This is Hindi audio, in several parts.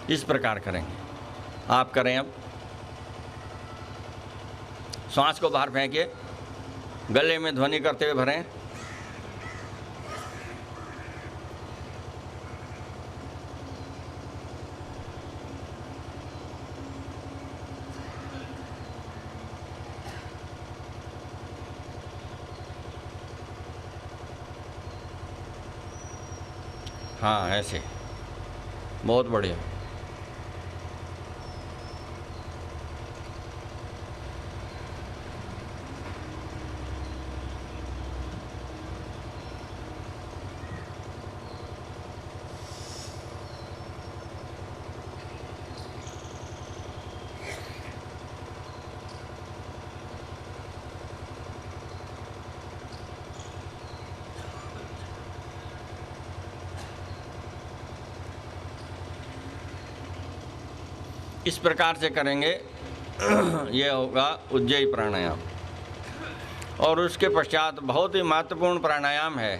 इस प्रकार करेंगे। आप करें। अब श्वास को बाहर फेंकिए, गले में ध्वनि करते हुए भरें। हाँ, ऐसे, बहुत बढ़िया। इस प्रकार से करेंगे। ये होगा उज्जयी प्राणायाम। और उसके पश्चात बहुत ही महत्वपूर्ण प्राणायाम है।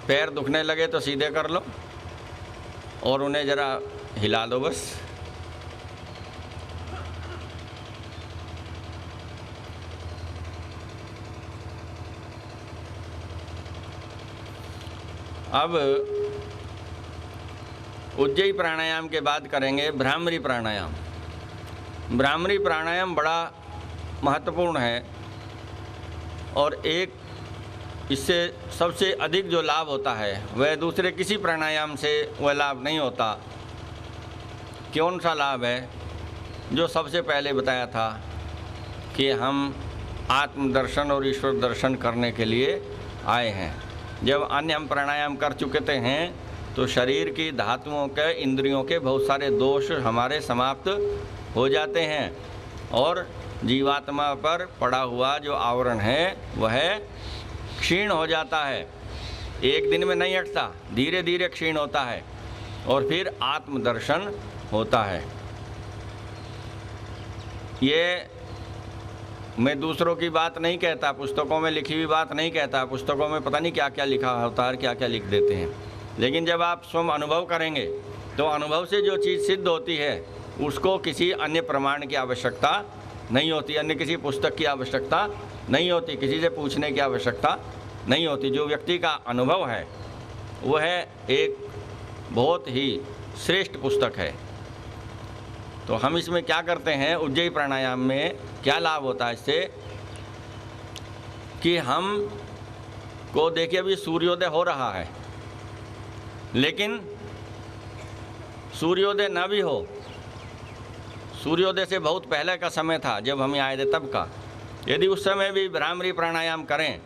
पैर दुखने लगे तो सीधे कर लो और उन्हें ज़रा हिला दो बस। अब उज्जयी प्राणायाम के बाद करेंगे भ्रामरी प्राणायाम। भ्रामरी प्राणायाम बड़ा महत्वपूर्ण है और एक इससे सबसे अधिक जो लाभ होता है वह दूसरे किसी प्राणायाम से वह लाभ नहीं होता। कौन सा लाभ है? जो सबसे पहले बताया था कि हम आत्मदर्शन और ईश्वर दर्शन करने के लिए आए हैं। जब अन्य हम प्राणायाम कर चुके हैं तो शरीर की धातुओं के, इंद्रियों के बहुत सारे दोष हमारे समाप्त हो जाते हैं और जीवात्मा पर पड़ा हुआ जो आवरण है वह क्षीण हो जाता है। एक दिन में नहीं हटता, धीरे धीरे क्षीण होता है और फिर आत्मदर्शन होता है। ये मैं दूसरों की बात नहीं कहता, पुस्तकों में लिखी हुई बात नहीं कहता। पुस्तकों में पता नहीं क्या क्या लिखा होता है, क्या क्या लिख देते हैं। लेकिन जब आप स्वयं अनुभव करेंगे तो अनुभव से जो चीज़ सिद्ध होती है उसको किसी अन्य प्रमाण की आवश्यकता नहीं होती, अन्य किसी पुस्तक की आवश्यकता नहीं होती, किसी से पूछने की आवश्यकता नहीं होती। जो व्यक्ति का अनुभव है वह एक बहुत ही श्रेष्ठ पुस्तक है। तो हम इसमें क्या करते हैं, उज्जयी प्राणायाम में क्या लाभ होता है इससे कि हम को देखिए अभी सूर्योदय हो रहा है, लेकिन सूर्योदय न भी हो, सूर्योदय से बहुत पहले का समय था जब हम आए थे तब का, यदि उस समय भी भ्रामरी प्राणायाम करें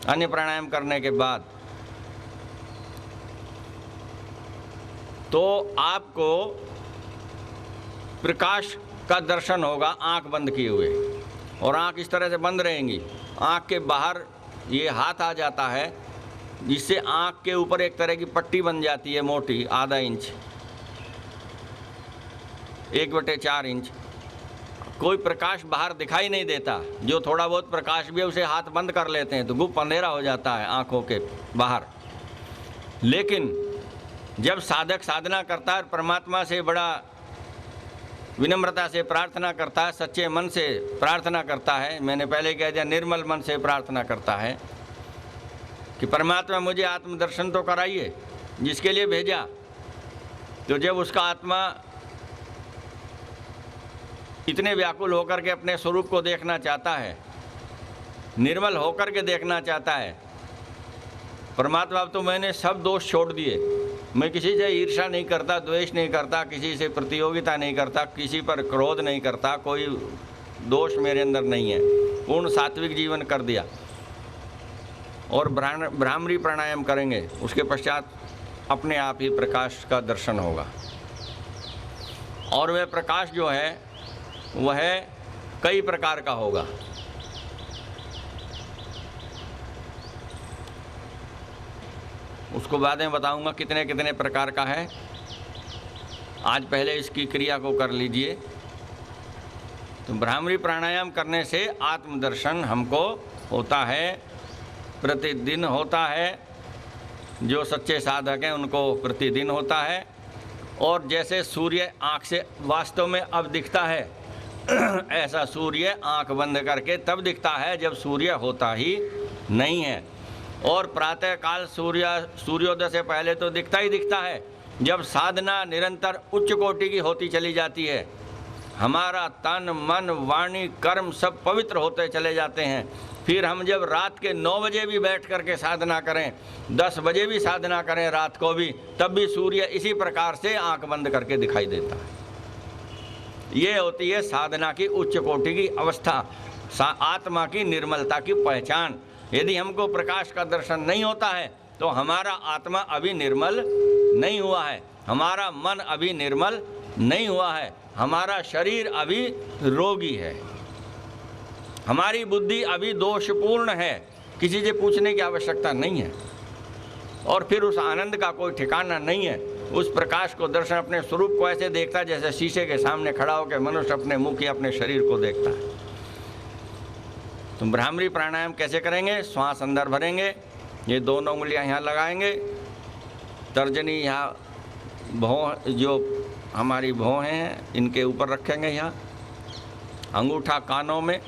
अन्य प्राणायाम करने के बाद, तो आपको प्रकाश का दर्शन होगा आंख बंद किए हुए। और आंख इस तरह से बंद रहेंगी, आंख के बाहर ये हाथ आ जाता है जिससे आंख के ऊपर एक तरह की पट्टी बन जाती है मोटी, आधा इंच, 1/4 इंच। कोई प्रकाश बाहर दिखाई नहीं देता। जो थोड़ा बहुत प्रकाश भी है उसे हाथ बंद कर लेते हैं तो गुप्त अंधेरा हो जाता है आंखों के बाहर। लेकिन जब साधक साधना करता है, परमात्मा से बड़ा विनम्रता से प्रार्थना करता है, सच्चे मन से प्रार्थना करता है, मैंने पहले कह दिया निर्मल मन से प्रार्थना करता है कि परमात्मा मुझे आत्मदर्शन तो कराइए जिसके लिए भेजा। तो जब उसका आत्मा इतने व्याकुल होकर के अपने स्वरूप को देखना चाहता है, निर्मल होकर के देखना चाहता है, परमात्मा अब तो मैंने सब दोष छोड़ दिए, मैं किसी से ईर्ष्या नहीं करता, द्वेष नहीं करता, किसी से प्रतियोगिता नहीं करता, किसी पर क्रोध नहीं करता, कोई दोष मेरे अंदर नहीं है, पूर्ण सात्विक जीवन कर दिया। और भ्रामरी प्राणायाम करेंगे, उसके पश्चात अपने आप ही प्रकाश का दर्शन होगा। और वह प्रकाश जो है वह कई प्रकार का होगा। उसको बाद में बताऊंगा कितने कितने प्रकार का है। आज पहले इसकी क्रिया को कर लीजिए। तो भ्रामरी प्राणायाम करने से आत्मदर्शन हमको होता है, प्रतिदिन होता है। जो सच्चे साधक हैं उनको प्रतिदिन होता है। और जैसे सूर्य आँख से वास्तव में अब दिखता है ऐसा सूर्य आँख बंद करके तब दिखता है जब सूर्य होता ही नहीं है। और प्रातःकाल सूर्योदय से पहले तो दिखता ही दिखता है। जब साधना निरंतर उच्च कोटि की होती चली जाती है, हमारा तन मन वाणी कर्म सब पवित्र होते चले जाते हैं, फिर हम जब रात के 9 बजे भी बैठ करके साधना करें, 10 बजे भी साधना करें रात को भी, तब भी सूर्य इसी प्रकार से आंख बंद करके दिखाई देता है। ये होती है साधना की उच्च कोटि की अवस्था, आत्मा की निर्मलता की पहचान। यदि हमको प्रकाश का दर्शन नहीं होता है तो हमारा आत्मा अभी निर्मल नहीं हुआ है, हमारा मन अभी निर्मल नहीं हुआ है, हमारा शरीर अभी रोगी है, हमारी बुद्धि अभी दोषपूर्ण है। किसी से पूछने की आवश्यकता नहीं है। और फिर उस आनंद का कोई ठिकाना नहीं है। उस प्रकाश को दर्शन अपने स्वरूप को ऐसे देखता है जैसे शीशे के सामने खड़ा होकर मनुष्य अपने मुख या अपने शरीर को देखता है। तो भ्रामरी प्राणायाम कैसे करेंगे? श्वास अंदर भरेंगे, ये दोनों उंगलियां यहाँ लगाएंगे, तर्जनी यहाँ भौं जो हमारी भौं हैं इनके ऊपर रखेंगे, यहाँ अंगूठा कानों में,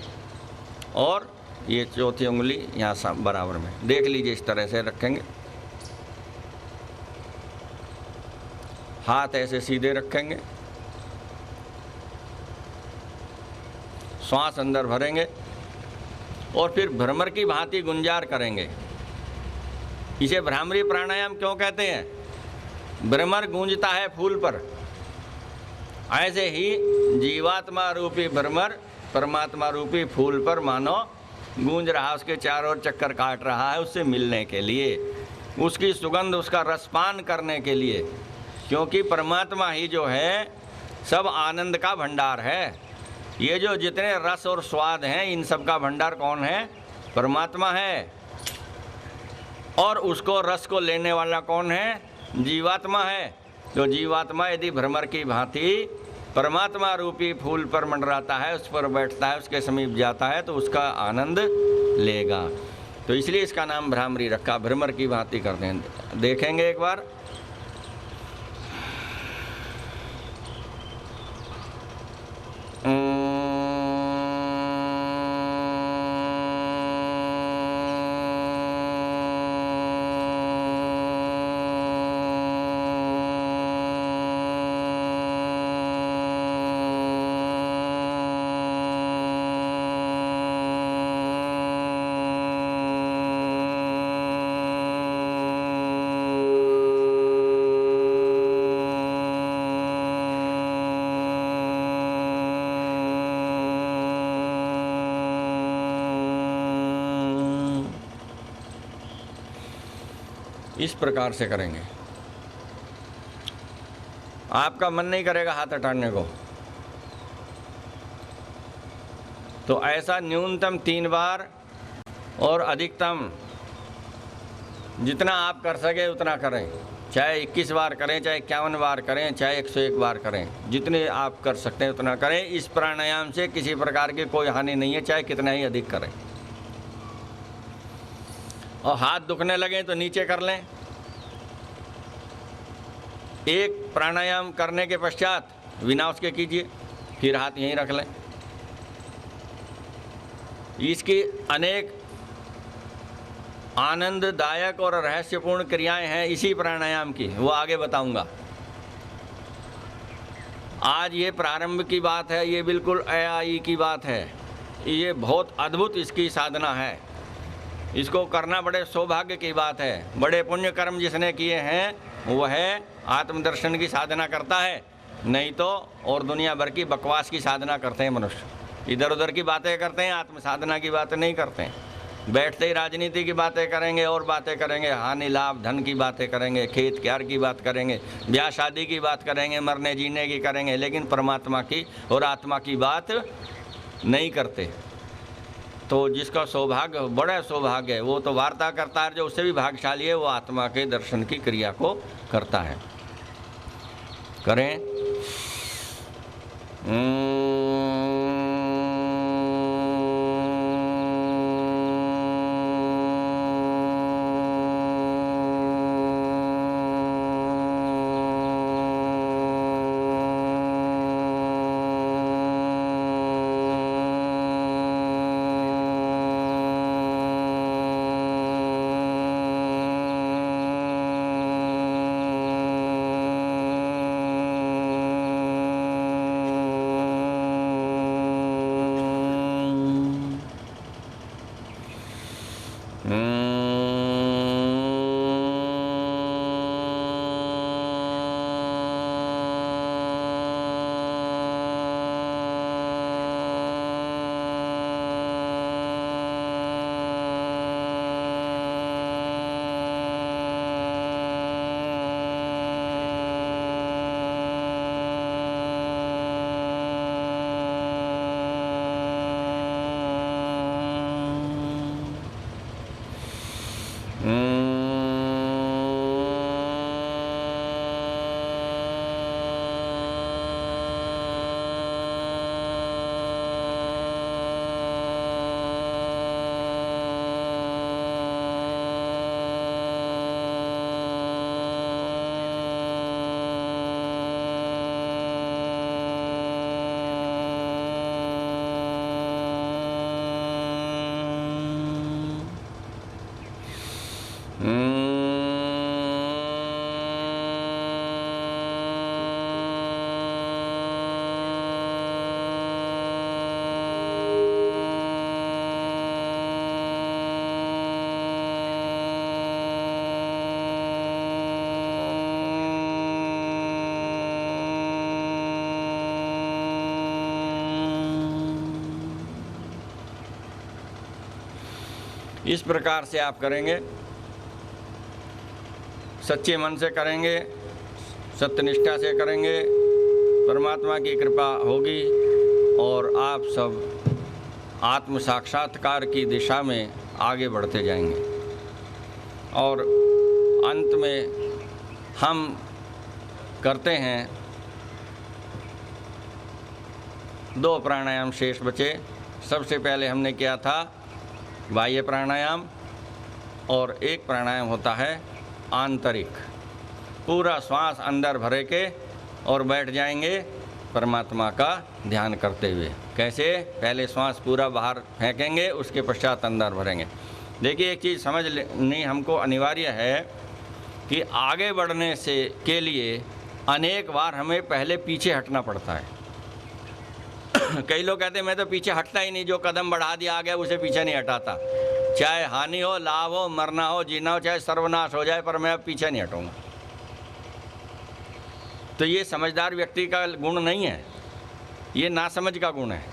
और ये चौथी उंगली यहाँ बराबर में, देख लीजिए इस तरह से रखेंगे। हाथ ऐसे सीधे रखेंगे, श्वास अंदर भरेंगे और फिर भ्रमर की भांति गुंजार करेंगे। इसे भ्रामरी प्राणायाम क्यों कहते हैं? भ्रमर गूंजता है फूल पर, ऐसे ही जीवात्मा रूपी भ्रमर परमात्मा रूपी फूल पर मानो गूंज रहा, उसके चारों ओर चक्कर काट रहा है उससे मिलने के लिए, उसकी सुगंध, उसका रसपान करने के लिए। क्योंकि परमात्मा ही जो है सब आनंद का भंडार है। ये जो जितने रस और स्वाद हैं इन सब का भंडार कौन है? परमात्मा है। और उसको रस को लेने वाला कौन है? जीवात्मा है। तो जीवात्मा यदि भ्रमर की भांति परमात्मा रूपी फूल पर मंडराता है, उस पर बैठता है, उसके समीप जाता है तो उसका आनंद लेगा। तो इसलिए इसका नाम भ्रामरी रखा, भ्रमर की भांति करते हैं। देखेंगे एक बार। इस प्रकार से करेंगे। आपका मन नहीं करेगा हाथ हटाने को, तो ऐसा न्यूनतम 3 बार और अधिकतम जितना आप कर सके उतना करें। चाहे 21 बार करें, चाहे 51 बार करें, चाहे 101 बार करें, जितने आप कर सकते हैं उतना करें। इस प्राणायाम से किसी प्रकार की कोई हानि नहीं है, चाहे कितना ही अधिक करें। और हाथ दुखने लगे तो नीचे कर लें। एक प्राणायाम करने के पश्चात बिना उसके कीजिए, फिर हाथ यहीं रख लें। इसकी अनेक आनंददायक और रहस्यपूर्ण क्रियाएं हैं इसी प्राणायाम की, वो आगे बताऊंगा। आज ये प्रारंभ की बात है, ये बिल्कुल अयाई की बात है। ये बहुत अद्भुत इसकी साधना है। इसको करना बड़े सौभाग्य की बात है। बड़े पुण्य कर्म जिसने किए हैं वह आत्मदर्शन की साधना करता है, नहीं तो और दुनिया भर की बकवास की साधना करते हैं मनुष्य। इधर उधर की बातें करते हैं, आत्म साधना की बातें नहीं करते हैं। बैठते ही राजनीति की बातें करेंगे और बातें करेंगे, हानि लाभ धन की बातें करेंगे, खेत क्यार की बात करेंगे, ब्याह शादी की बात करेंगे, मरने जीने की करेंगे, लेकिन परमात्मा की और आत्मा की बात नहीं करते। तो जिसका सौभाग्य, बड़ा सौभाग्य है, वो तो वार्ता करता है। जो उससे भी भाग्यशाली है वो आत्मा के दर्शन की क्रिया को करता है। करें। इस प्रकार से आप करेंगे, सच्चे मन से करेंगे, सत्यनिष्ठा से करेंगे, परमात्मा की कृपा होगी और आप सब आत्म साक्षात्कार की दिशा में आगे बढ़ते जाएंगे। और अंत में हम करते हैं 2 प्राणायाम शेष बचे। सबसे पहले हमने किया था बाह्य प्राणायाम और एक प्राणायाम होता है आंतरिक। पूरा श्वास अंदर भरे के और बैठ जाएंगे परमात्मा का ध्यान करते हुए। कैसे? पहले श्वास पूरा बाहर फेंकेंगे, उसके पश्चात अंदर भरेंगे। देखिए, एक चीज़ समझ लेनी हमको अनिवार्य है कि आगे बढ़ने से के लिए अनेक बार हमें पहले पीछे हटना पड़ता है। कई लोग कहते हैं मैं तो पीछे हटता ही नहीं, जो कदम बढ़ा दिया आ गया उसे पीछे नहीं हटाता। चाहे हानि हो, लाभ हो, मरना हो, जीना हो, चाहे सर्वनाश हो जाए, पर मैं अब पीछे नहीं हटूंगा। तो ये समझदार व्यक्ति का गुण नहीं है, ये नासमझ का गुण है।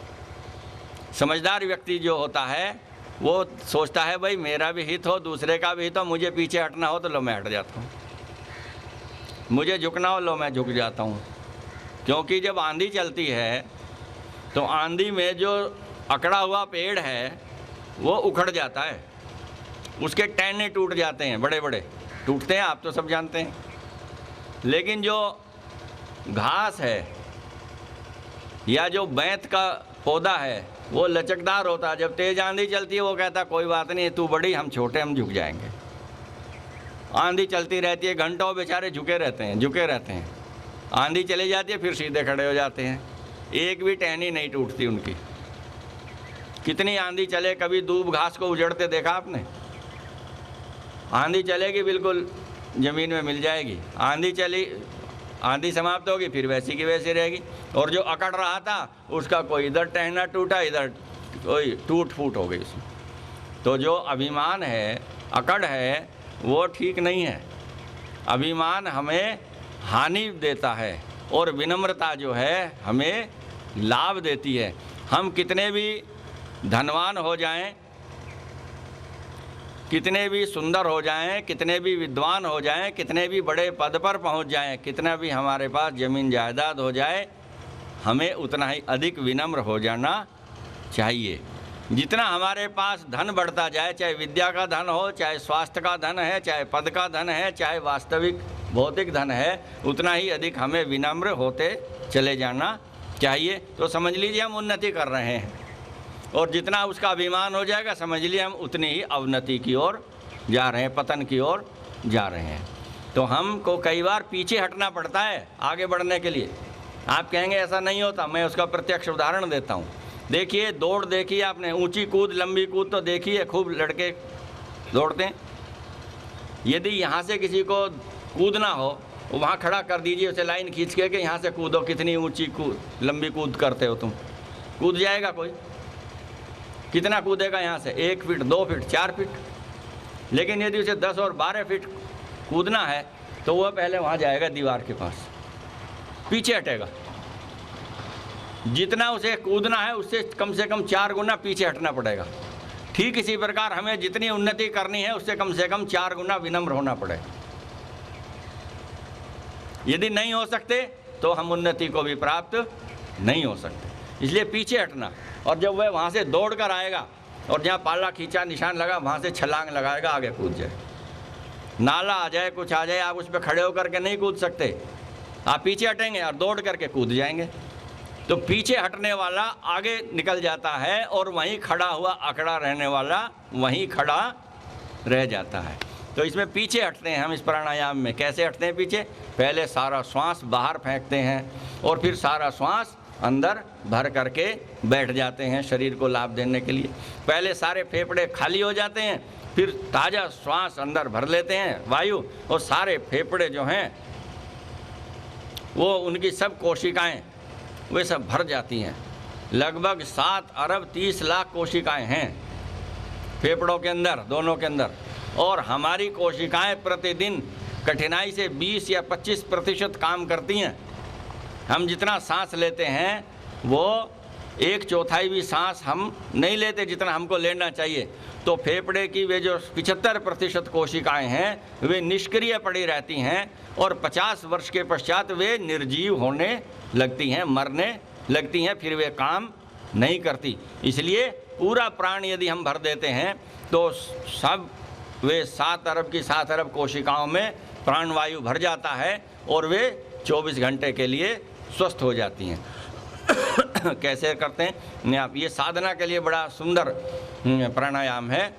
समझदार व्यक्ति जो होता है वो सोचता है भाई मेरा भी हित हो, दूसरे का भी हित हो, मुझे पीछे हटना हो तो लो मैं हट जाता हूँ, मुझे झुकना हो लो मैं झुक जाता हूँ। क्योंकि जब आंधी चलती है तो आंधी में जो अकड़ा हुआ पेड़ है वो उखड़ जाता है, उसके टहने टूट जाते हैं, बड़े बड़े टूटते हैं, आप तो सब जानते हैं। लेकिन जो घास है या जो बैंत का पौधा है वो लचकदार होता है। जब तेज आंधी चलती है वो कहता कोई बात नहीं, तू बड़ी, हम छोटे, हम झुक जाएंगे। आंधी चलती रहती है, घंटों बेचारे झुके रहते हैं। आंधी चली जाती है फिर सीधे खड़े हो जाते हैं, एक भी टहनी नहीं टूटती उनकी। कितनी आंधी चले, कभी दूब घास को उजड़ते देखा आपने? आंधी चलेगी बिल्कुल ज़मीन में मिल जाएगी, आंधी समाप्त होगी फिर वैसी की वैसी रहेगी। और जो अकड़ रहा था उसका कोई इधर टहना टूटा, इधर कोई टूट फूट हो गई उसमें। तो जो अभिमान है, अकड़ है, वो ठीक नहीं है। अभिमान हमें हानि देता है और विनम्रता जो है हमें लाभ देती है। हम कितने भी धनवान हो जाएं, कितने भी सुंदर हो जाएं, कितने भी विद्वान हो जाएं, कितने भी बड़े पद पर पहुंच जाएं, कितना भी हमारे पास ज़मीन जायदाद हो जाए, हमें उतना ही अधिक विनम्र हो जाना चाहिए। जितना हमारे पास धन बढ़ता जाए, चाहे विद्या का धन हो, चाहे स्वास्थ्य का धन है, चाहे पद का धन है, चाहे वास्तविक भौतिक धन है, उतना ही अधिक हमें विनम्र होते चले जाना चाहिए। तो समझ लीजिए हम उन्नति कर रहे हैं, और जितना उसका अभिमान हो जाएगा समझ लिए हम उतनी ही अवनति की ओर जा रहे हैं, पतन की ओर जा रहे हैं। तो हमको कई बार पीछे हटना पड़ता है आगे बढ़ने के लिए। आप कहेंगे ऐसा नहीं होता, मैं उसका प्रत्यक्ष उदाहरण देता हूँ। देखिए, दौड़ देखी आपने, ऊंची कूद, लंबी कूद तो देखी है, खूब लड़के दौड़ते हैं। यदि यहाँ से किसी को कूदना हो वहाँ खड़ा कर दीजिए उसे, लाइन खींच के कि यहाँ से कूदो, कितनी ऊंची कूद, लंबी कूद करते हो तुम, कूद जाएगा कोई? कितना कूदेगा यहाँ से? 1 फीट, 2 फीट, 4 फीट। लेकिन यदि उसे 10 और 12 फीट कूदना है तो वह पहले वहाँ जाएगा दीवार के पास, पीछे हटेगा। जितना उसे कूदना है उससे कम से कम 4 गुना पीछे हटना पड़ेगा। ठीक इसी प्रकार हमें जितनी उन्नति करनी है उससे कम 4 गुना विनम्र होना पड़ेगा। यदि नहीं हो सकते तो हम उन्नति को भी प्राप्त नहीं हो सकते। इसलिए पीछे हटना। और जब वह वहाँ से दौड़ कर आएगा और जहाँ पाला खींचा निशान लगा वहाँ से छलांग लगाएगा, आगे कूद जाए। नाला आ जाए, कुछ आ जाए, आप उस पर खड़े होकर के नहीं कूद सकते, आप पीछे हटेंगे और दौड़ करके कूद जाएंगे। तो पीछे हटने वाला आगे निकल जाता है और वहीं खड़ा हुआ अकड़ा रहने वाला वहीं खड़ा रह जाता है। तो इसमें पीछे हटते हैं हम इस प्राणायाम में। कैसे हटते हैं पीछे? पहले सारा श्वास बाहर फेंकते हैं और फिर सारा श्वास अंदर भर करके बैठ जाते हैं शरीर को लाभ देने के लिए। पहले सारे फेफड़े खाली हो जाते हैं, फिर ताज़ा श्वास अंदर भर लेते हैं वायु, और सारे फेफड़े जो हैं वो उनकी सब कोशिकाएं वे सब भर जाती हैं। लगभग 7 अरब 30 लाख कोशिकाएं हैं फेफड़ों के अंदर, दोनों के अंदर। और हमारी कोशिकाएं प्रतिदिन कठिनाई से 20 या 25% काम करती हैं। हम जितना सांस लेते हैं वो 1/4 भी सांस हम नहीं लेते जितना हमको लेना चाहिए, तो फेफड़े की वे जो 75% कोशिकाएं हैं वे निष्क्रिय पड़ी रहती हैं और 50 वर्ष के पश्चात वे निर्जीव होने लगती हैं, मरने लगती हैं, फिर वे काम नहीं करती। इसलिए पूरा प्राण यदि हम भर देते हैं तो सब वे 7 अरब की 7 अरब कोशिकाओं में प्राणवायु भर जाता है और वे 24 घंटे के लिए स्वस्थ हो जाती हैं। कैसे करते हैं आप? ये साधना के लिए बड़ा सुंदर प्राणायाम है।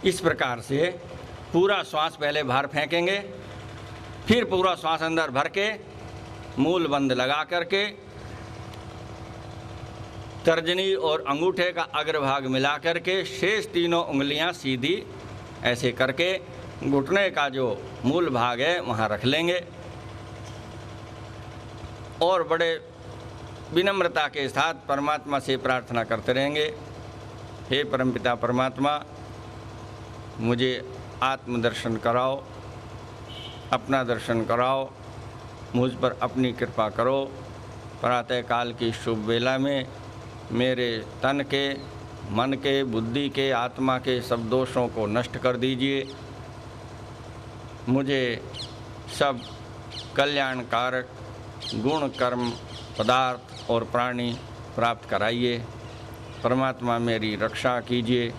इस प्रकार से पूरा श्वास पहले बाहर फेंकेंगे, फिर पूरा श्वास अंदर भर के मूल बंद लगा करके तर्जनी और अंगूठे का अग्रभाग मिला करके शेष तीनों उंगलियां सीधी ऐसे करके घुटने का जो मूल भाग है वहाँ रख लेंगे और बड़े विनम्रता के साथ परमात्मा से प्रार्थना करते रहेंगे। हे परमपिता परमात्मा, मुझे आत्मदर्शन कराओ, अपना दर्शन कराओ, मुझ पर अपनी कृपा करो। प्रातःकाल की शुभ वेला में मेरे तन के, मन के, बुद्धि के, आत्मा के सब दोषों को नष्ट कर दीजिए। मुझे सब कल्याणकारक गुण, कर्म, पदार्थ और प्राणी प्राप्त कराइए। परमात्मा मेरी रक्षा कीजिए।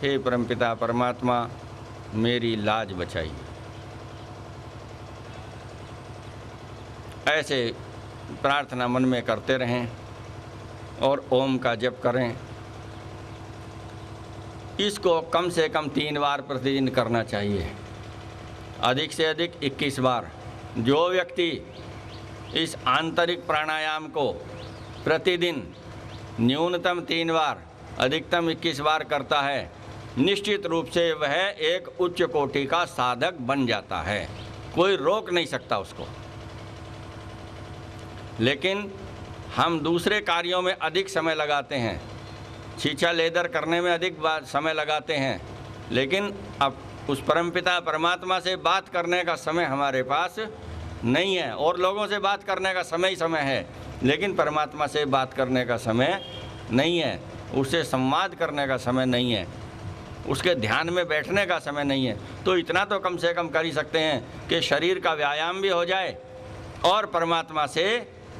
हे परमपिता परमात्मा, मेरी लाज बचाइए। ऐसे प्रार्थना मन में करते रहें और ओम का जप करें। इसको कम से कम 3 बार प्रतिदिन करना चाहिए, अधिक से अधिक 21 बार। जो व्यक्ति इस आंतरिक प्राणायाम को प्रतिदिन न्यूनतम 3 बार, अधिकतम 21 बार करता है, निश्चित रूप से वह एक उच्च कोटि का साधक बन जाता है। कोई रोक नहीं सकता उसको। लेकिन हम दूसरे कार्यों में अधिक समय लगाते हैं, छीछा लेदर करने में अधिक समय लगाते हैं, लेकिन अब उस परमपिता परमात्मा से बात करने का समय हमारे पास नहीं है। और लोगों से बात करने का समय ही समय है, लेकिन परमात्मा से बात करने का समय नहीं है, उससे संवाद करने का समय नहीं है, उसके ध्यान में बैठने का समय नहीं है। तो इतना तो कम से कम कर ही सकते हैं कि शरीर का व्यायाम भी हो जाए और परमात्मा से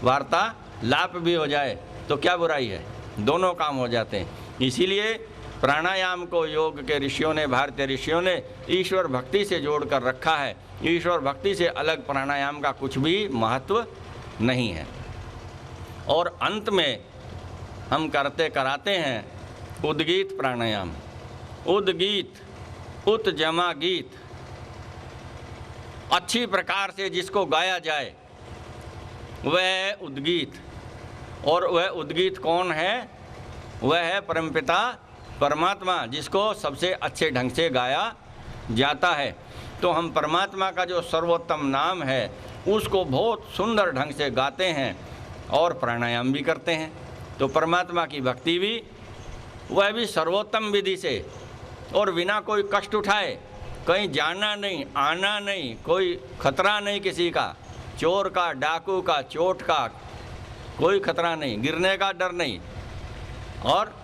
वार्तालाप भी हो जाए, तो क्या बुराई है, दोनों काम हो जाते हैं। इसीलिए प्राणायाम को योग के ऋषियों ने, भारतीय ऋषियों ने ईश्वर भक्ति से जोड़ कर रखा है। ईश्वर भक्ति से अलग प्राणायाम का कुछ भी महत्व नहीं है। और अंत में हम करते कराते हैं उद्गीत प्राणायाम। उद्गीत, उत जमा गीत, अच्छी प्रकार से जिसको गाया जाए वह है उद्गीत। और वह उद्गीत कौन है? वह है परमपिता परमात्मा, जिसको सबसे अच्छे ढंग से गाया जाता है। तो हम परमात्मा का जो सर्वोत्तम नाम है उसको बहुत सुंदर ढंग से गाते हैं और प्राणायाम भी करते हैं। तो परमात्मा की भक्ति भी वह भी सर्वोत्तम विधि से और बिना कोई कष्ट उठाए, कहीं जाना नहीं, आना नहीं, कोई खतरा नहीं किसी का, चोर का, डाकू का, चोट का कोई खतरा नहीं, गिरने का डर नहीं, और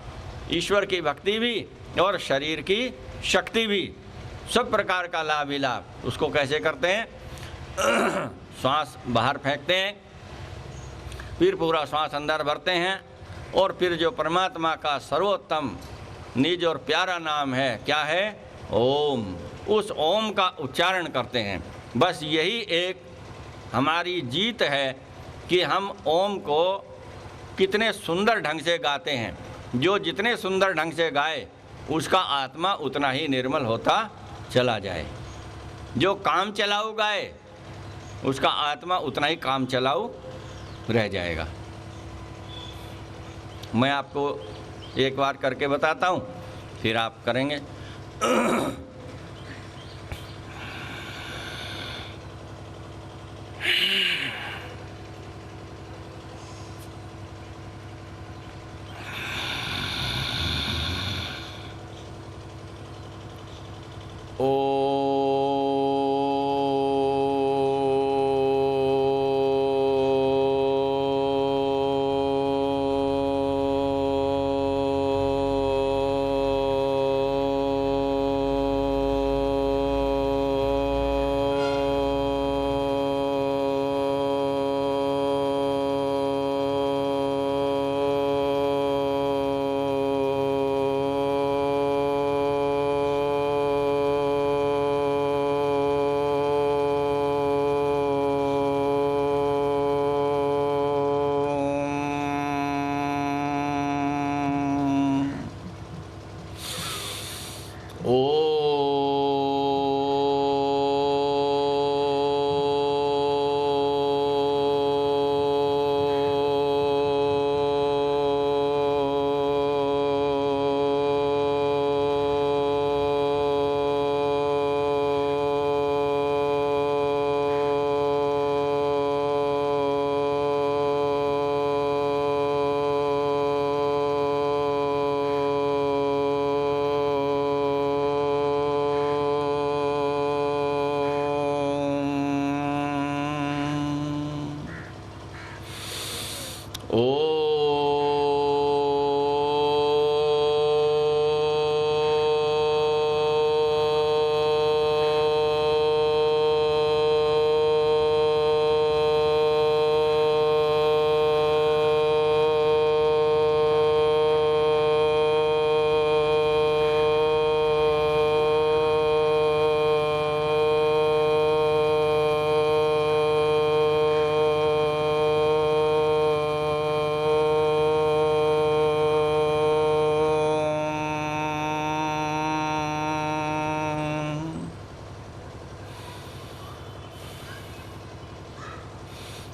ईश्वर की भक्ति भी और शरीर की शक्ति भी, सब प्रकार का लाभ ही लाभ। उसको कैसे करते हैं? श्वास बाहर फेंकते हैं, फिर पूरा श्वास अंदर भरते हैं, और फिर जो परमात्मा का सर्वोत्तम निज और प्यारा नाम है, क्या है? ओम। उस ओम का उच्चारण करते हैं। बस यही एक हमारी जीत है कि हम ओम को कितने सुंदर ढंग से गाते हैं। जो जितने सुंदर ढंग से गाए उसका आत्मा उतना ही निर्मल होता चला जाए। जो काम चलाऊ गाए उसका आत्मा उतना ही काम चलाऊ रह जाएगा। मैं आपको एक बार करके बताता हूँ, फिर आप करेंगे।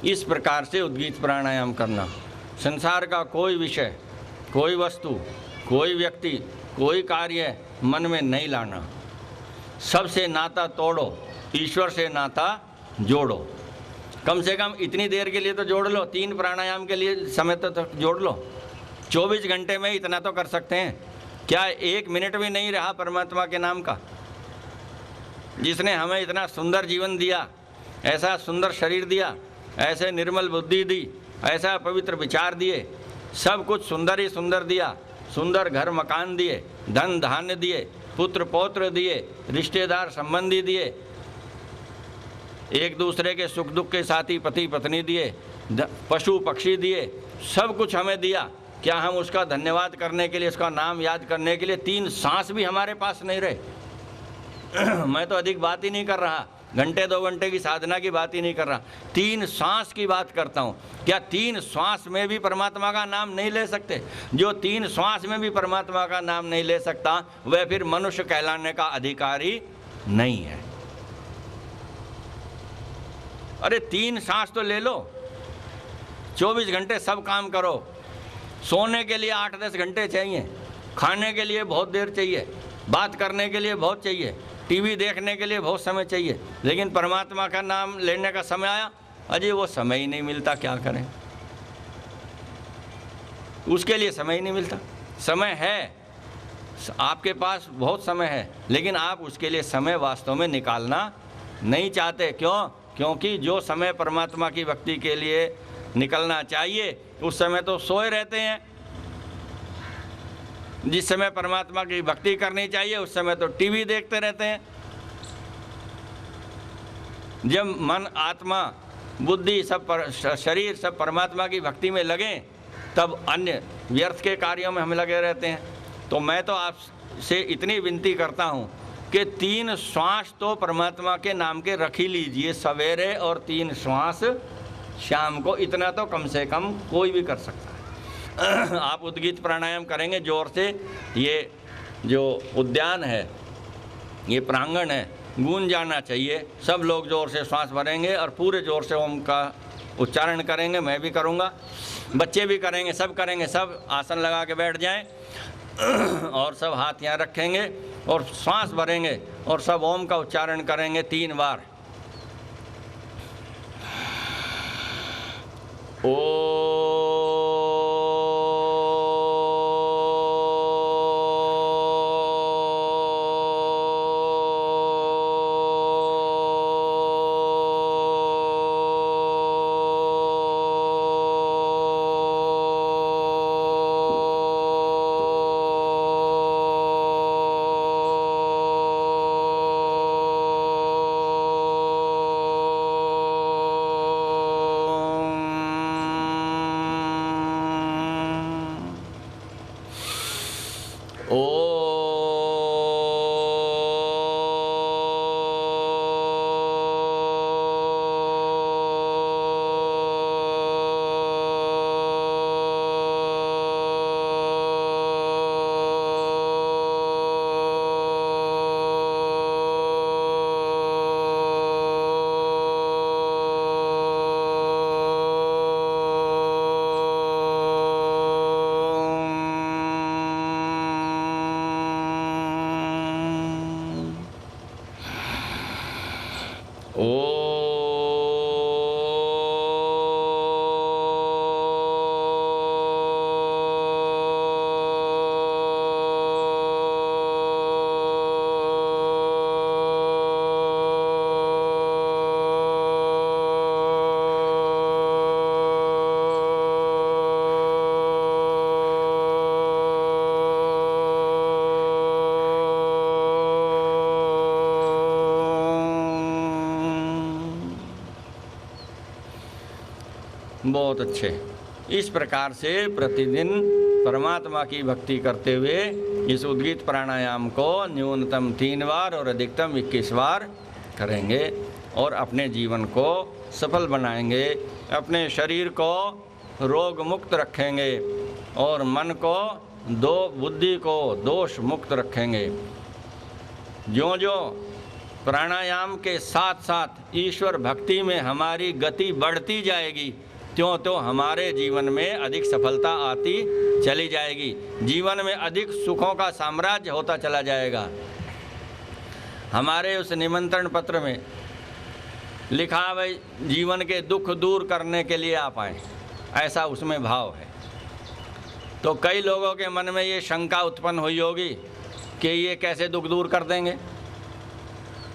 इस प्रकार से उद्गीत प्राणायाम करना। संसार का कोई विषय, कोई वस्तु, कोई व्यक्ति, कोई कार्य मन में नहीं लाना। सबसे नाता तोड़ो, ईश्वर से नाता जोड़ो। कम से कम इतनी देर के लिए तो जोड़ लो, 3 प्राणायाम के लिए समय तो जोड़ लो। 24 घंटे में इतना तो कर सकते हैं। क्या 1 मिनट भी नहीं रहा परमात्मा के नाम का? जिसने हमें इतना सुंदर जीवन दिया, ऐसा सुंदर शरीर दिया, ऐसे निर्मल बुद्धि दी, ऐसा पवित्र विचार दिए, सब कुछ सुंदर ही सुंदर दिया। सुंदर घर मकान दिए, धन धान्य दिए, पुत्र पौत्र दिए, रिश्तेदार संबंधी दिए, एक दूसरे के सुख दुख के साथी पति पत्नी दिए, पशु पक्षी दिए, सब कुछ हमें दिया। क्या हम उसका धन्यवाद करने के लिए, उसका नाम याद करने के लिए 3 सांस भी हमारे पास नहीं रहे? मैं तो अधिक बात ही नहीं कर रहा, घंटे 2 घंटे की साधना की बात ही नहीं कर रहा, 3 सांस की बात करता हूँ। क्या 3 श्वास में भी परमात्मा का नाम नहीं ले सकते? जो 3 श्वास में भी परमात्मा का नाम नहीं ले सकता, वह फिर मनुष्य कहलाने का अधिकारी नहीं है। अरे 3 सांस तो ले लो, 24 घंटे सब काम करो। सोने के लिए 8-10 घंटे चाहिए, खाने के लिए बहुत देर चाहिए, बात करने के लिए बहुत चाहिए, टीवी देखने के लिए बहुत समय चाहिए, लेकिन परमात्मा का नाम लेने का समय आया, अजय वो समय ही नहीं मिलता। क्या करें? उसके लिए समय ही नहीं मिलता। समय है आपके पास बहुत समय है, लेकिन आप उसके लिए समय वास्तव में निकालना नहीं चाहते। क्यों? क्योंकि जो समय परमात्मा की भक्ति के लिए निकलना चाहिए उस समय तो सोए रहते हैं, जिस समय परमात्मा की भक्ति करनी चाहिए उस समय तो टीवी देखते रहते हैं। जब मन, आत्मा, बुद्धि सब शरीर सब परमात्मा की भक्ति में लगें तब अन्य व्यर्थ के कार्यों में हम लगे रहते हैं। तो मैं तो आपसे इतनी विनती करता हूँ कि 3 श्वास तो परमात्मा के नाम के रख ही लीजिए सवेरे और 3 श्वास शाम को। इतना तो कम से कम कोई भी कर सकता है। आप उद्गीत प्राणायाम करेंगे जोर से, ये जो उद्यान है, ये प्रांगण है, गूंज जाना चाहिए। सब लोग जोर से श्वास भरेंगे और पूरे जोर से ओम का उच्चारण करेंगे। मैं भी करूँगा, बच्चे भी करेंगे, सब करेंगे। सब आसन लगा के बैठ जाएं और सब हाथ यहाँ रखेंगे और श्वास भरेंगे और सब ओम का उच्चारण करेंगे 3 बार। ओ बहुत अच्छे। इस प्रकार से प्रतिदिन परमात्मा की भक्ति करते हुए इस उद्गीत प्राणायाम को न्यूनतम 3 बार और अधिकतम 21 बार करेंगे और अपने जीवन को सफल बनाएंगे, अपने शरीर को रोग मुक्त रखेंगे और मन को बुद्धि को दोष मुक्त रखेंगे। ज्यों ज्यों प्राणायाम के साथ साथ ईश्वर भक्ति में हमारी गति बढ़ती जाएगी त्यों तो हमारे जीवन में अधिक सफलता आती चली जाएगी, जीवन में अधिक सुखों का साम्राज्य होता चला जाएगा। हमारे उस निमंत्रण पत्र में लिखा भाई जीवन के दुख दूर करने के लिए आप आए, ऐसा उसमें भाव है। तो कई लोगों के मन में ये शंका उत्पन्न हुई होगी कि ये कैसे दुख दूर कर देंगे,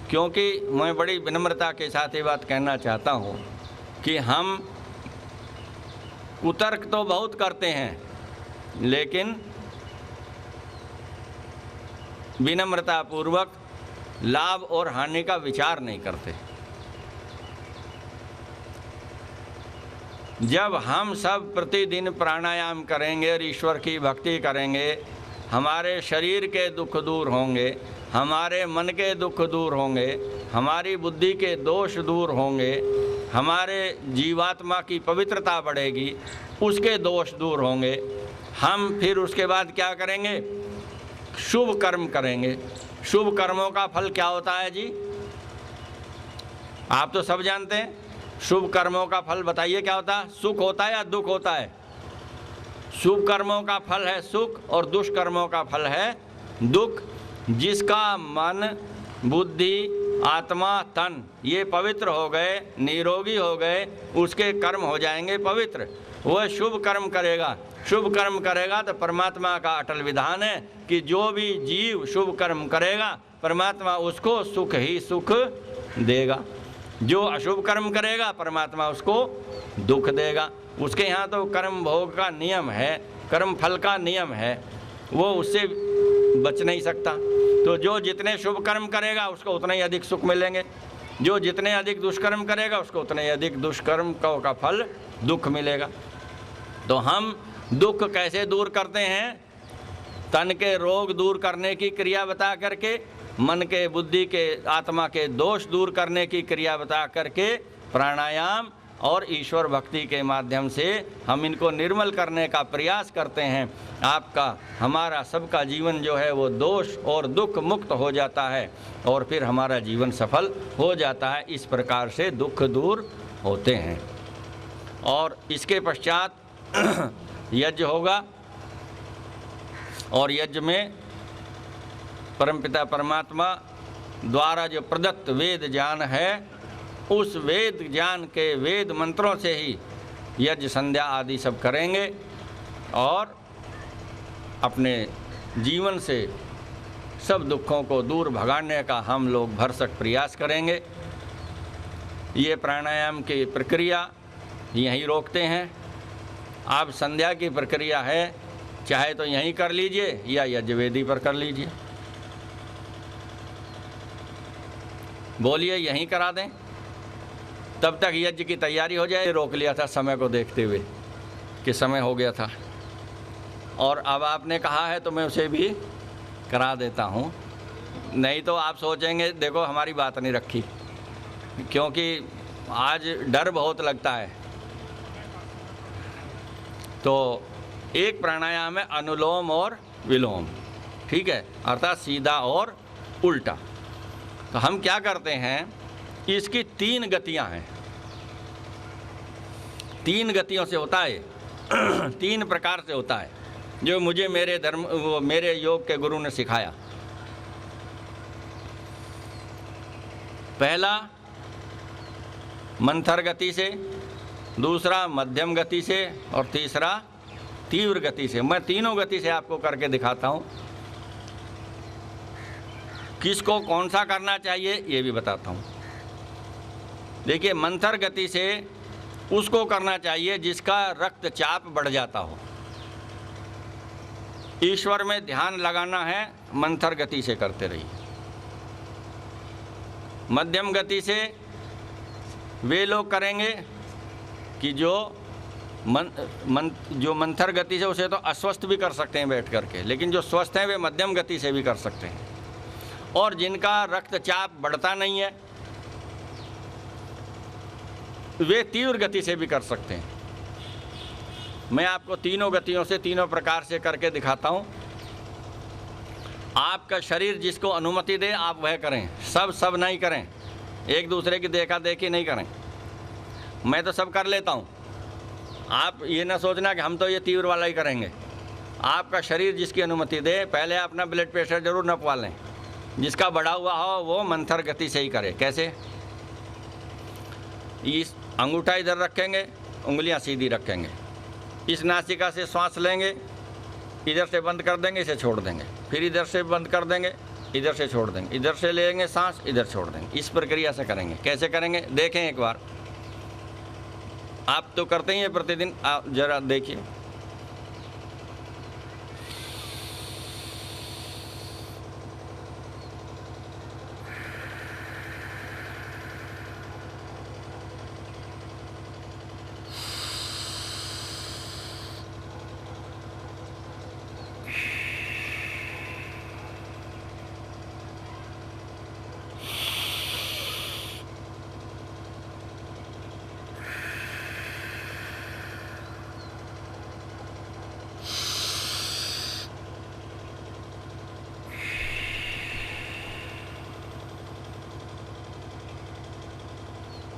क्योंकि मैं बड़ी विनम्रता के साथ ये बात कहना चाहता हूँ कि हम कुतर्क तो बहुत करते हैं लेकिन विनम्रता पूर्वक लाभ और हानि का विचार नहीं करते। जब हम सब प्रतिदिन प्राणायाम करेंगे और ईश्वर की भक्ति करेंगे, हमारे शरीर के दुख दूर होंगे, हमारे मन के दुख दूर होंगे, हमारी बुद्धि के दोष दूर होंगे, हमारे जीवात्मा की पवित्रता बढ़ेगी, उसके दोष दूर होंगे। हम फिर उसके बाद क्या करेंगे? शुभ कर्म करेंगे। शुभ कर्मों का फल क्या होता है जी? आप तो सब जानते हैं। शुभ कर्मों का फल बताइए क्या होता है? सुख होता है या दुख होता है? शुभ कर्मों का फल है सुख और दुष्कर्मों का फल है दुख। जिसका मन, बुद्धि, आत्मा तन ये पवित्र हो गए, निरोगी हो गए, उसके कर्म हो जाएंगे पवित्र। वह शुभ कर्म करेगा, शुभ कर्म करेगा तो परमात्मा का अटल विधान है कि जो भी जीव शुभ कर्म करेगा परमात्मा उसको सुख ही सुख देगा। जो अशुभ कर्म करेगा परमात्मा उसको दुख देगा। उसके यहाँ तो कर्म भोग का नियम है, कर्म फल का नियम है, वो उससे बच नहीं सकता। तो जो जितने शुभ कर्म करेगा उसको उतना ही अधिक सुख मिलेंगे, जो जितने अधिक दुष्कर्म करेगा उसको उतने ही अधिक दुष्कर्म का फल दुख मिलेगा। तो हम दुख कैसे दूर करते हैं? तन के रोग दूर करने की क्रिया बता करके, मन के, बुद्धि के, आत्मा के दोष दूर करने की क्रिया बता करके, प्राणायाम और ईश्वर भक्ति के माध्यम से हम इनको निर्मल करने का प्रयास करते हैं। आपका, हमारा सबका जीवन जो है वो दोष और दुख मुक्त हो जाता है और फिर हमारा जीवन सफल हो जाता है। इस प्रकार से दुख दूर होते हैं। और इसके पश्चात यज्ञ होगा और यज्ञ में परमपिता परमात्मा द्वारा जो प्रदत्त वेद ज्ञान है, उस वेद ज्ञान के वेद मंत्रों से ही यज्ञ संध्या आदि सब करेंगे और अपने जीवन से सब दुखों को दूर भगाने का हम लोग भरसक प्रयास करेंगे। ये प्राणायाम की प्रक्रिया यहीं रोकते हैं। आप संध्या की प्रक्रिया है, चाहे तो यहीं कर लीजिए या यज्ञवेदी पर कर लीजिए। बोलिए यहीं करा दें, तब तक यज्ञ की तैयारी हो जाए। रोक लिया था समय को देखते हुए कि समय हो गया था, और अब आपने कहा है तो मैं उसे भी करा देता हूँ। नहीं तो आप सोचेंगे देखो हमारी बात नहीं रखी, क्योंकि आज डर बहुत लगता है। तो एक प्राणायाम है अनुलोम और विलोम, ठीक है, अर्थात सीधा और उल्टा। तो हम क्या करते हैं, इसकी 3 गतियां हैं, 3 गतियों से होता है, 3 प्रकार से होता है, जो मुझे मेरे योग के गुरु ने सिखाया। पहला मंथर गति से, दूसरा मध्यम गति से और तीसरा तीव्र गति से। मैं तीनों गति से आपको करके दिखाता हूँ। किसको कौन सा करना चाहिए ये भी बताता हूँ। देखिए, मंथर गति से उसको करना चाहिए जिसका रक्तचाप बढ़ जाता हो। ईश्वर में ध्यान लगाना है, मंथर गति से करते रहिए। मध्यम गति से वे लोग करेंगे कि जो मंथर गति से, उसे तो अस्वस्थ भी कर सकते हैं बैठ करके, लेकिन जो स्वस्थ हैं वे मध्यम गति से भी कर सकते हैं। और जिनका रक्तचाप बढ़ता नहीं है वे तीव्र गति से भी कर सकते हैं। मैं आपको तीनों गतियों से, तीनों प्रकार से करके दिखाता हूँ। आपका शरीर जिसको अनुमति दे आप वह करें, सब नहीं करें, एक दूसरे की देखा देखी नहीं करें। मैं तो सब कर लेता हूँ, आप ये ना सोचना कि हम तो ये तीव्र वाला ही करेंगे। आपका शरीर जिसकी अनुमति दे, पहले अपना ब्लड प्रेशर जरूर नपवा लें। जिसका बढ़ा हुआ हो वो मंथर गति से ही करे। कैसे? इस अंगूठा इधर रखेंगे, उंगलियां सीधी रखेंगे, इस नासिका से श्वास लेंगे, इधर से बंद कर देंगे, इसे छोड़ देंगे, फिर इधर से बंद कर देंगे, इधर से छोड़ देंगे, इधर से लेंगे सांस, इधर छोड़ देंगे। इस प्रक्रिया से करेंगे। कैसे करेंगे देखें एक बार। आप तो करते ही हैं प्रतिदिन, आप जरा देखिए।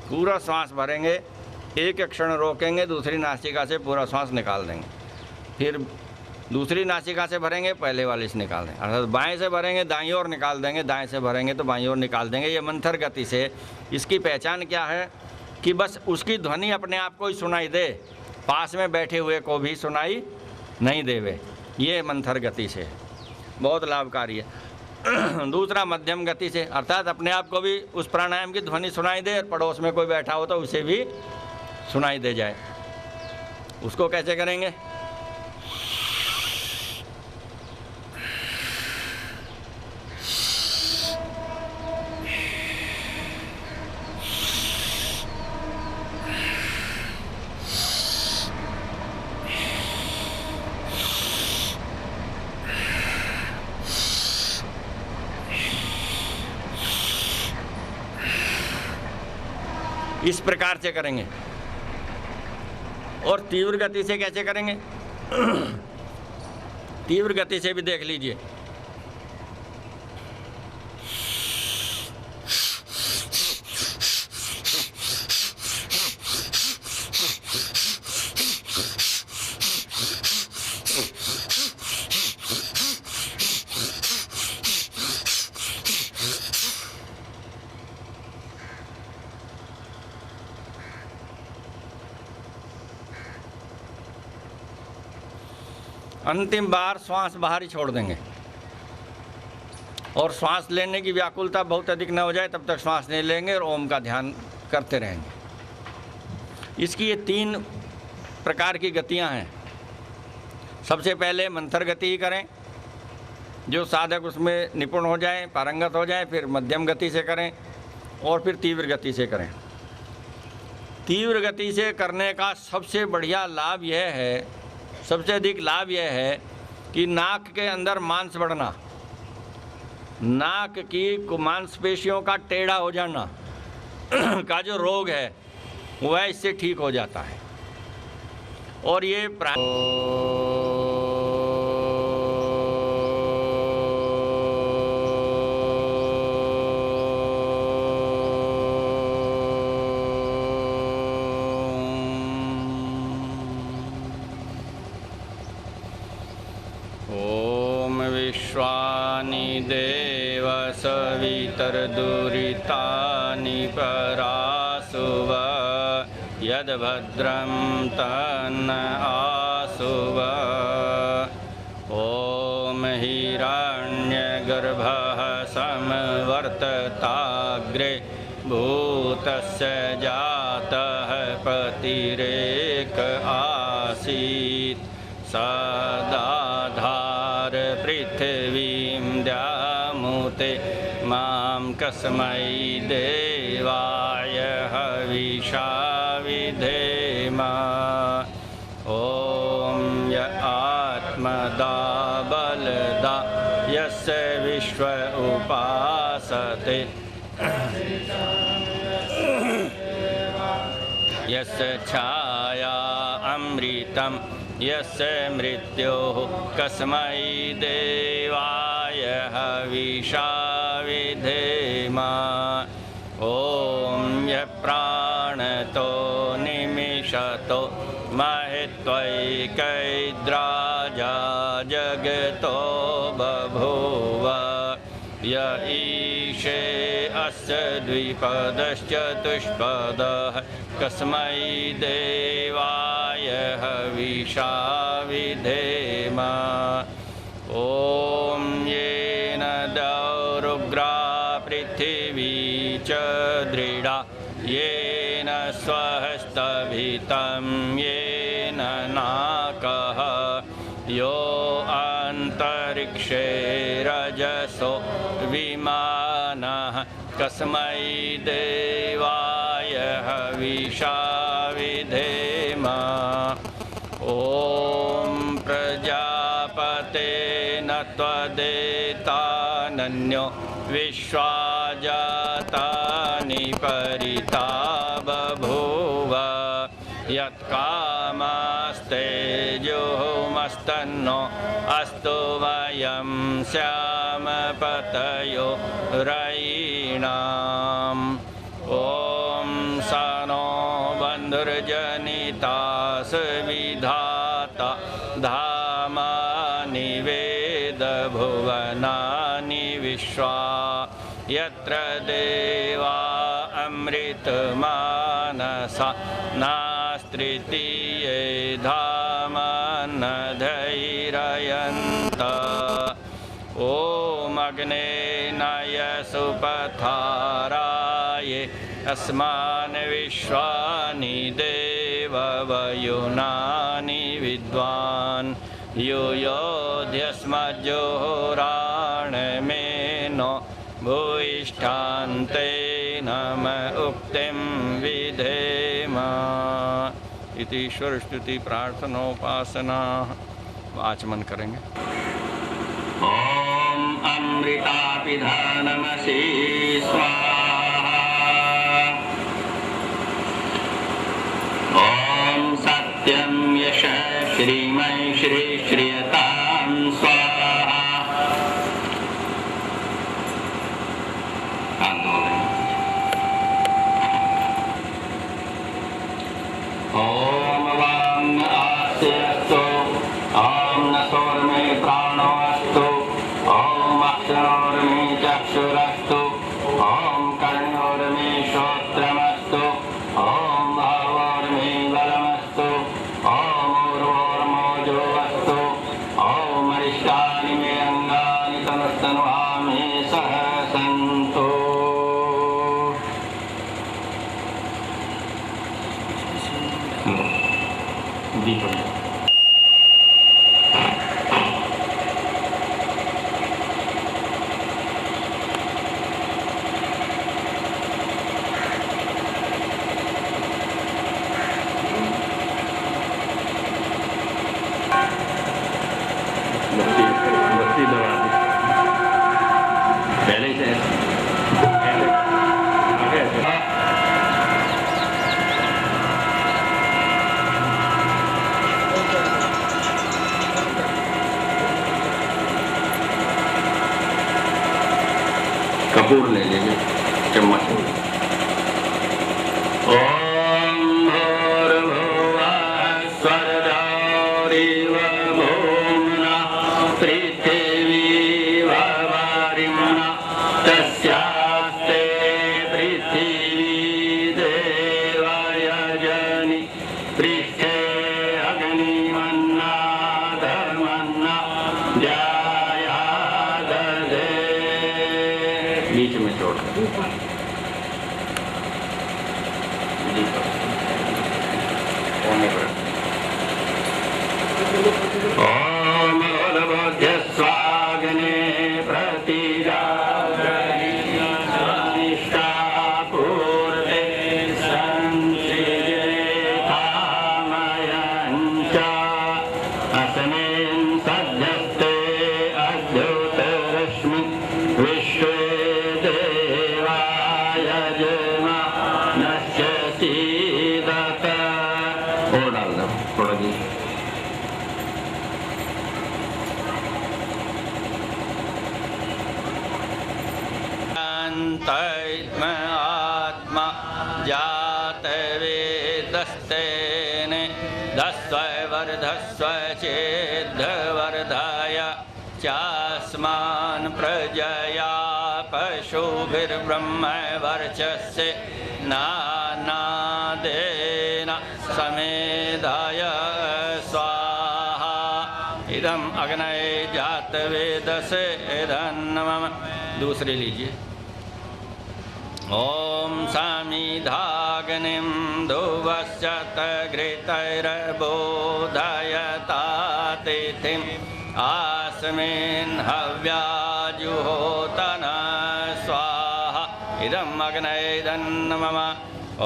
पूरा सांस भरेंगे, एक क्षण रोकेंगे, दूसरी नासिका से पूरा सांस निकाल देंगे, फिर दूसरी नासिका से भरेंगे, पहले वाले से निकाल देंगे। अर्थात बाएं से भरेंगे दाईं ओर निकाल देंगे, दाएं से भरेंगे तो बाईं ओर निकाल देंगे। ये मंथर गति से। इसकी पहचान क्या है कि बस उसकी ध्वनि अपने आप को ही सुनाई दे, पास में बैठे हुए को भी सुनाई नहीं देवे। ये मंथर गति से बहुत लाभकारी है। दूसरा मध्यम गति से, अर्थात अपने आप को भी उस प्राणायाम की ध्वनि सुनाई दे और पड़ोस में कोई बैठा हो तो उसे भी सुनाई दे जाए। उसको कैसे करेंगे? इस प्रकार से करेंगे। और तीव्र गति से कैसे करेंगे? तीव्र गति से भी देख लीजिए। अंतिम बार श्वास बाहर ही छोड़ देंगे और श्वास लेने की व्याकुलता बहुत अधिक न हो जाए तब तक श्वास नहीं लेंगे और ओम का ध्यान करते रहेंगे। इसकी ये 3 प्रकार की गतियां हैं। सबसे पहले मंथर गति ही करें, जो साधक उसमें निपुण हो जाए, पारंगत हो जाए। फिर मध्यम गति से करें और फिर तीव्र गति से करें। तीव्र गति से करने का सबसे बढ़िया लाभ यह है, सबसे अधिक लाभ यह है कि नाक के अंदर मांस बढ़ना, नाक की मांसपेशियों का टेढ़ा हो जाना का जो रोग है वह इससे ठीक हो जाता है। और ये विश्वानि देव सवितर्दुरितानि परासुव यद्भद्रं तन्न आसुव। ॐ हिरण्यगर्भः समवर्तताग्रे भूतस्य जातः पतिरेक आसीत् सदाधार पृथिवीं द्यामुते मां कस्मै देवाय हविषा विधेम। ॐ य आत्मदा बलदा यस्य विश्व उपासते यस्य छाया अमृतं यस्य मृत्योः कस्मै देवाय हविषा विधेम। ॐ यः प्राणतो निमिषतो महित्वैकैद्राजा जगतो बभूव य ईशे अस्य द्विपदश्चतुष्पदः कस्मै देवाय हविषा विधेम। ॐ येन दौरुग्रा पृथिवी च दृढा येन स्वहस्तभितं येन नाकः यो अन्तरिक्षे रजसो विमानः कस्मै देवाय हविषा विधेम। ॐ प्रजापतेन त्वदेतानन्यो विश्वा जातानि परिता बभूव यत्कामस्तेजोमस्तन्नो अस्तु वयं स्याम पतयो रयीणाम्। ॐ सनो बन्धुर्जनिता सुविधाता धामा वेदभुवनानि विश्वा यत्र देवा अमृतमानसा नास्त्रितीये धामन्नधैरयन्त ॐ अग्ने नय सुपथाराय अस्मान् विश्वानि देववयुनानि विद्वान् योऽध्यस्मज्जोहोराणमेनो भूयिष्ठान्ते नम उक्तिं विधेम इति ईश्वर स्तुति प्रार्थनोपासना आचमन करेंगे। ओम अमृतापिधानमसि स्वाहा। ओम सत्यं यश श्रीमय श्री श्रियतां स्वाहा। ओम वांग आस्यस्तु ओम नसोर्मे प्राणो अस्तु ओम अक्षरोर्मे चक्षुरस्तु ओम कर्णोर्मे श्रोत्रमस्तु ओम भावोर्मे बलमस्तु ओम ऊर्वोर्मोजो अस्तु ओम अरिष्टानि मे अंगानि तमस्तनुहामि सह सन्तु। बत्ती दबा दी पहले से कपूर ले लीजिए चम्मच। ओम भूर्भुवः स्वर्गौरिवः भूम्ना पृथिवी वरिम्ना तस्यास्ते पृथिवी देवयजनि पृष्ठे अग्निमन्नादमन्ना जायादधे। बीच में छोड़ ओम बलबोध्यस्वाग्ने प्रतिजानिष्ठापूर्ते संश्रियेथामयञ्च अस्मिन् सद्यस्ते अद्युतरश्मि विश्वे देवाय जमानस्य सीदत। और डाल दो थोड़ा जी। आत्मा जात वेदस्तेने धस्व वर्धस्व चेद्धवर्धाय चास्मान् प्रजया पशुभिर्ब्रह्म वर्चस्य नानादेन समेधाय स्वाहा। इदं अग्नये जातवेदसे इदन्नमः। दूसरे लीजिए। ओम समिधाग्निं धुवश्चतघृतैर्बोधयतातिथिम् आस्मिन् हव्याजुहोतन स्वाहा। इदम् अग्नये नमः।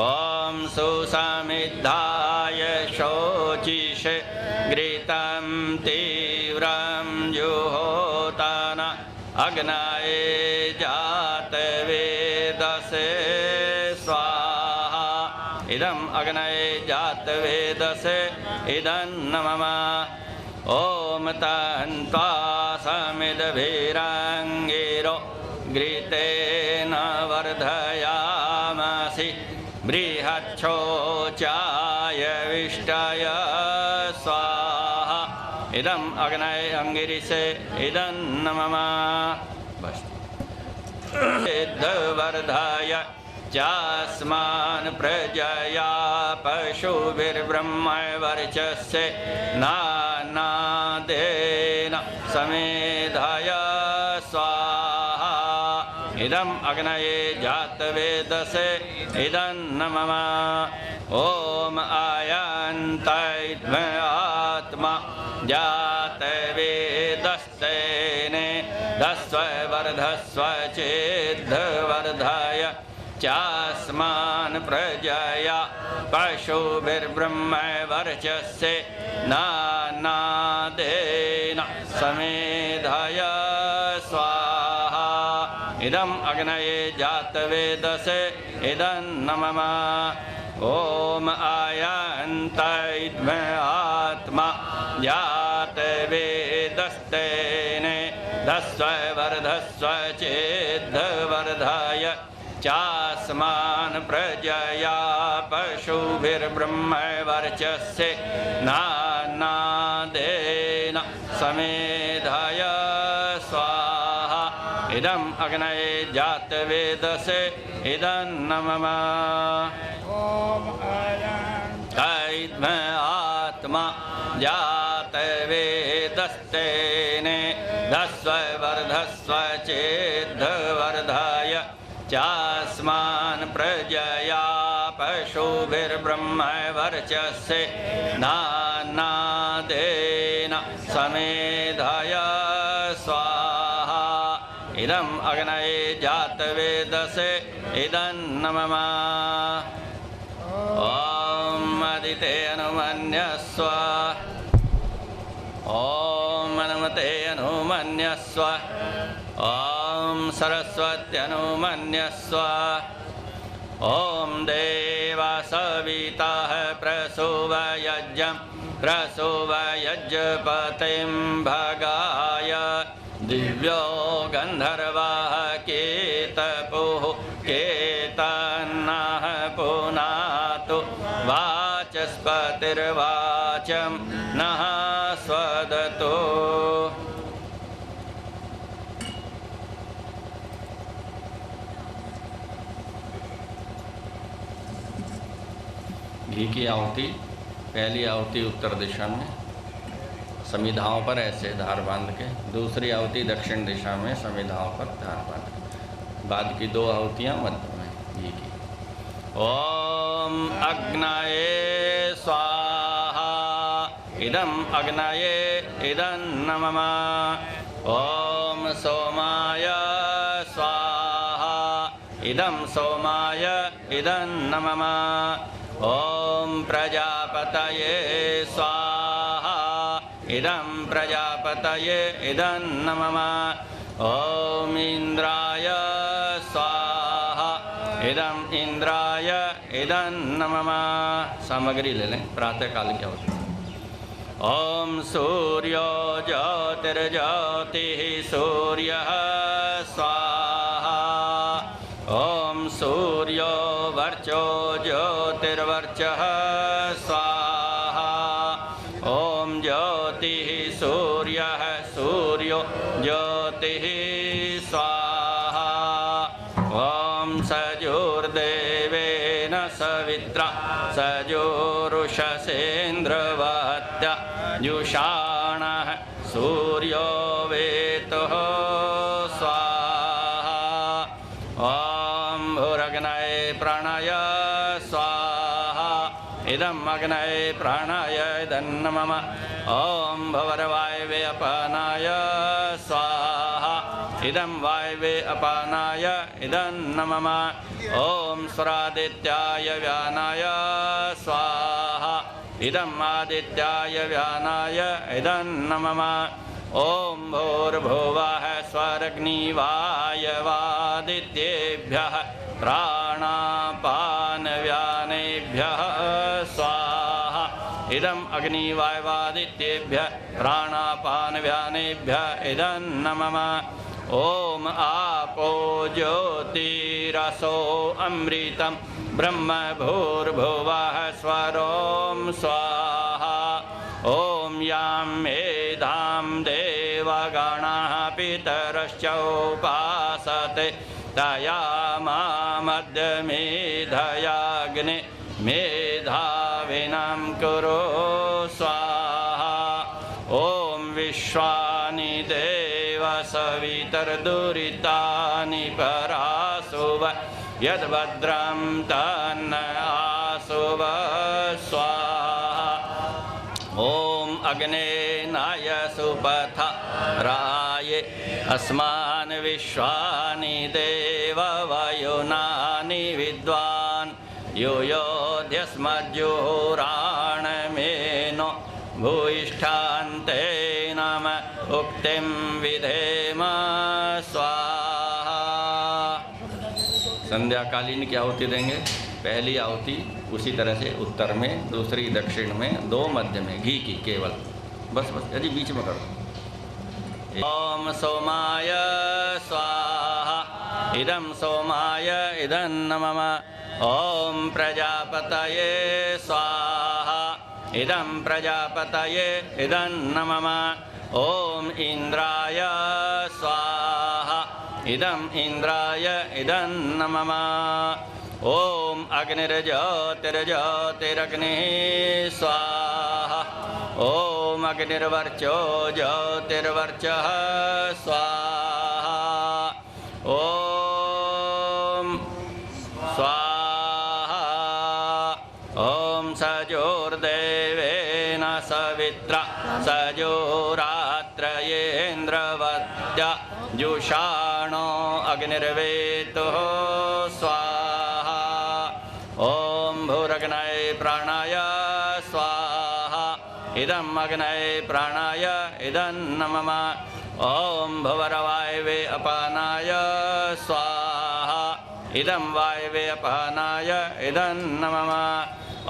ओम सुसमिद्धाय शोचिषे घृतं तीव्रं जुहोतन अग्नये जातवेदसे स्वाहा। इदम् अग्नये जातवेदसे इदन्नमः। ओम तन्त्वा समिद्भिरङ्गिरो घृतेन वर्धयामसि बृहच्छोचाय विष्टय स्वाहा। इदम अग्नये अंगिरिसे इदन्न मम। बस सिद्धवर्धाय चास्मान् प्रजया पशुभिर्ब्रह्मवर्चस्य नानादेन समेधाय स्वाहा। इदम अग्नये जातवेदसे इदन्न मम। ओम आयन्तैद्म आत्मा जातवेदस्तेने दस्व वर्धस्व चेद्धवर्धाय चास्मान् प्रजया पशुभिर्ब्रह्मवर्चस्य नानादेन समेधाय स्वाहा। इदम अग्नये जातवेदसे इदन्न मम। ओम आयन्तैद्म आत्मा जातवेदस्तेने दस्व वर्धस्व चेद्धवर्धाय चास्मान् प्रजया पशुभिर्ब्रह्मवर्चस्य नानादेन समेधाय स्वाहा। इदम अग्नये जातवेदसे इदन्न मम। ओम आयन्तैद्म आत्मा जातवेदस्तेने दस्व वर्धस्व चेद्धवर्धाय चास्मान् प्रजया पशुभिर्ब्रह्मवर्चस्य नानादेन समेधाय स्वाहा। इदम अग्नये जातवेदसे इदन्न मम। ओम अदिते अनुमन्यस्व। ओम अनुमते अनुमन्यस्व। ओम सरस्वत्यनुमन्यस्व। ओम देवा सविताः प्रसूवयज्ञं प्रसूवयज्ञपतिं भगाय दिव्यो गन्धर्वाः केतपुः केतन्नः पुनातु वाचस्पतिर्वाचं नः स्वदतु। घी की आहुति, पहली आहुति उत्तर दिशा में समिधाओं पर ऐसे धार बांध के, दूसरी आहुति दक्षिण दिशा में समिधाओं पर धार बांध के, बाद की दो आहुतियाँ मध्य में घी की। ओम अग्नये स्वाहा। इदम अग्नये इदन्न मम। ओम सोमाय स्वाहा। इदम सोमाय इदन्न मम। ओम प्रजापतये स्वाहा। इदं प्रजापतये इदन्न मम। ओम इंद्राय स्वाहा। इदं इंद्राय इदन्न मम। सामग्री ले लें प्रातःकाल की आहुति। ओम सूर्यो ज्योतिर्ज्योतिः सूर्यः स्वाहा। ओम सूर्यो वर्चो ज्योतिर्वर्चः स्वाहा। ओम ज्योतिः सूर्यः सूर्यो ज्योतिः स्वाहा। ओम सजोर्देवेन सवित्रा सजोरुषसेन्द्रवत्या जुषाणः सूर्यो वेतुः स्वाहा। ओम भूरग्नये प्राणाय स्वाहा। इदं अग्नये प्राणाय इदन्न मम। ओम भवर्वायवे अपानाय स्वाहा। इदं वायवे अपानाय इदन्न मम। ओम स्वरादित्याय व्यानाय स्वाहा। इदं आदित्याय व्यानाय इदन्न मम। ओम भूर्भुवः स्वरग्निवायवादित्येभ्यः प्राणापानव्यानेभ्यः स्वाहा। इदं अग्निवायवादित्येभ्यः प्राणापानव्यानेभ्यः इदन्न मम। ओम आपो ज्योतिरसो अमृतं ब्रह्म भूर्भुवः स्वरों स्वाहा। ओम यां देवगणाः पितरश्चोपासते तयामामद्यमेधयाग्ने मेधाविनां कुरु स्वाहा। ॐ विश्वानि देव सवितर्दुरितानि परासुव यद्भद्रं तन्न आसुव स्वाहा। ॐ अग्नेनाय सुपथराय अस्मान् विश्वानि देववयुनानि विद्वान् यूयोध्यस्मज्जुहोराणमेनो भूयिष्ठान्ते नम उक्तिं विधेम स्वाहा। संध्याकालीन की आहुति देंगे। पहली आहुति उसी तरह से उत्तर में, दूसरी दक्षिण में, दो मध्य में, घी की केवल, बस यदि बीच में कर दो। ओम सोमाय स्वाहा इदं सोमाय इदं नमः। ओम प्रजापतये स्वाहा इदं प्रजापतये इदं नमः। ओम इंद्राय स्वाहा इदं इंद्राय इदं नमः। ओम अग्निर्ज्योतिर्ज्योतिरग्निः स्वाहा। ओम अग्निर्वर्चो ज्योतिर्वर्चः स्वाहा। ओम स्वाहा। ओम सजोर्देवेन सवित्रा सजोरात्रयेन्द्रवत्या जुषाणो अग्निर्वेतुः स्वाहा। ओम भूरग्नये प्राणाय स्वाहा इदं अग्नये प्राणाय इदं नमः। ओम भुवरवायवे अपानाय स्वाहा इदं वायवे अपानाय इदं नमः।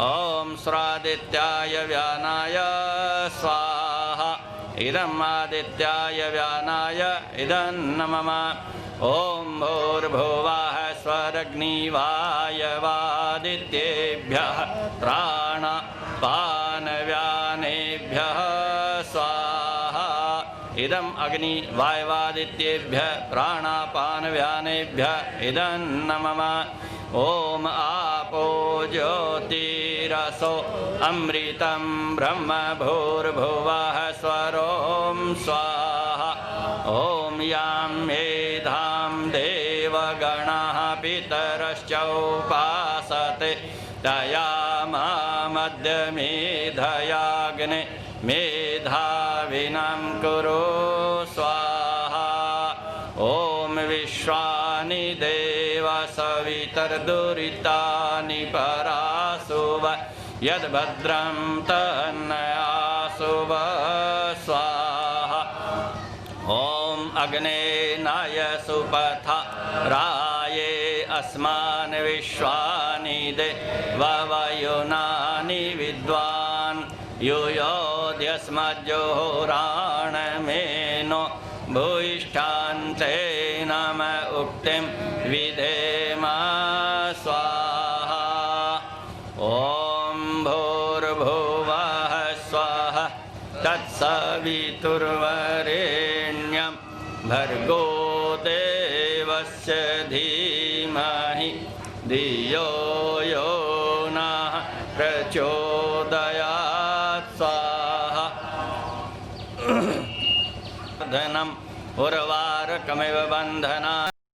ओम स्वादित्याय व्यानाय स्वाहा इदं आदित्याय व्यानाय इदं नमः। ओम भूर्भुवः स्वरग्निवायवादित्येभ्यः प्राणपानव्यानेभ्यः स्वाहा। इदं अग्नि वायवादित्येभ्यः प्राणापानव्यानेभ्यः इदं नमः। ओम आपो ज्योतिरसो अमृतं ब्रह्म भूर्भुवः स्वरों स्वाहा। ओम यां मेधां देवगणाः पितरश्चोपासते तयामामद्यमेधयाग्ने मेधाविनां कुरु स्वाहा। ओम विश्वानि देव सवितर्दुरितानि परासुव यद्भद्रं तन्न आसुव स्वाहा। ओम अग्नेनाय सुपथराये अस्मान् विश्वानि देववयुनानि विद्वान् यूयोध्यस्मज्जुहोराणमेनो भूयिष्ठान्ते नम उक्तिं विधेम स्वाहा। ओम भूर्भुवः स्वः तत्सवितुर्वरेण्यं भर्गो देवस्य धीमहि धियो यो नः प्रचोदयात् स्वाहा। धनम् उर्वारुकमिव बन्धनात्